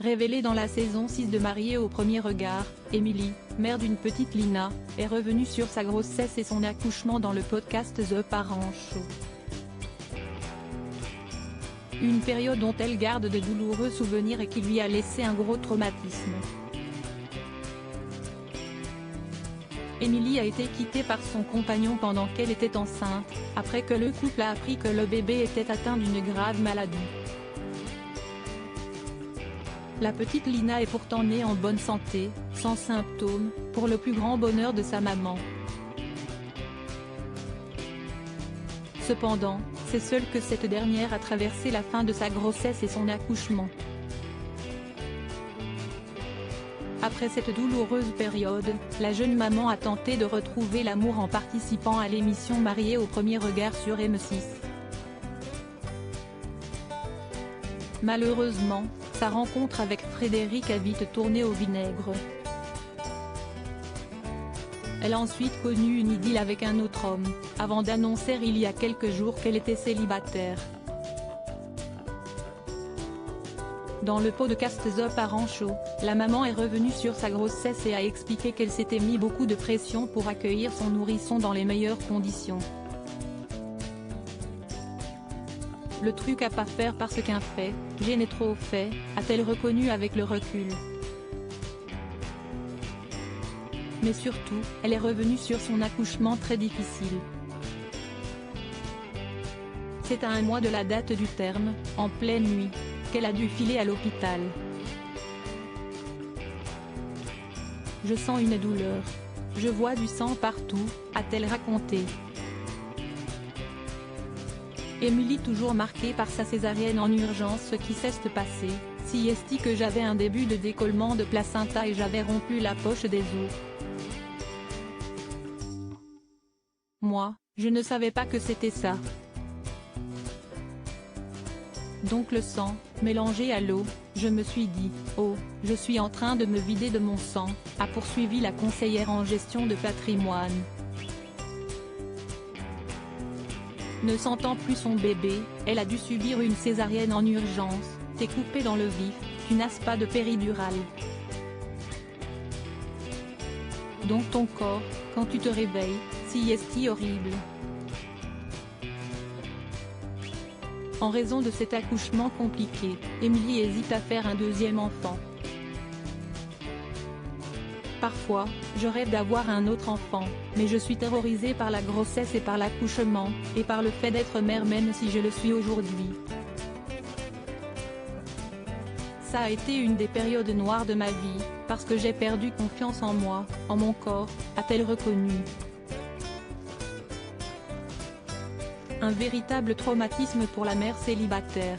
Révélée dans la saison 6 de Mariée au premier regard, Emily, mère d'une petite Lina, est revenue sur sa grossesse et son accouchement dans le podcast The Parent Show. Une période dont elle garde de douloureux souvenirs et qui lui a laissé un gros traumatisme. Emily a été quittée par son compagnon pendant qu'elle était enceinte, après que le couple a appris que le bébé était atteint d'une grave maladie. La petite Lina est pourtant née en bonne santé, sans symptômes, pour le plus grand bonheur de sa maman. Cependant, c'est seule que cette dernière a traversé la fin de sa grossesse et son accouchement. Après cette douloureuse période, la jeune maman a tenté de retrouver l'amour en participant à l'émission Mariée au premier regard sur M6. Malheureusement, sa rencontre avec Frédéric a vite tourné au vinaigre. Elle a ensuite connu une idylle avec un autre homme, avant d'annoncer il y a quelques jours qu'elle était célibataire. Dans le podcast The Parent Show, la maman est revenue sur sa grossesse et a expliqué qu'elle s'était mis beaucoup de pression pour accueillir son nourrisson dans les meilleures conditions. Le truc à pas faire parce qu'un fait, j'en ai trop fait, a-t-elle reconnu avec le recul. Mais surtout, elle est revenue sur son accouchement très difficile. C'est à un mois de la date du terme, en pleine nuit, qu'elle a dû filer à l'hôpital. Je sens une douleur. Je vois du sang partout, a-t-elle raconté. Emily toujours marquée par sa césarienne en urgence. Ce qui s'est passé, si est que j'avais un début de décollement de placenta et j'avais rompu la poche des os. Moi, je ne savais pas que c'était ça. Donc le sang, mélangé à l'eau, je me suis dit, oh, je suis en train de me vider de mon sang, a poursuivi la conseillère en gestion de patrimoine. Ne sentant plus son bébé, elle a dû subir une césarienne en urgence, découpée dans le vif, tu n'as pas de péridurale. Donc ton corps, quand tu te réveilles, si est horrible. En raison de cet accouchement compliqué, Emily hésite à faire un deuxième enfant. Parfois, je rêve d'avoir un autre enfant, mais je suis terrorisée par la grossesse et par l'accouchement, et par le fait d'être mère même si je le suis aujourd'hui. Ça a été une des périodes noires de ma vie, parce que j'ai perdu confiance en moi, en mon corps, a-t-elle reconnu. Un véritable traumatisme pour la mère célibataire.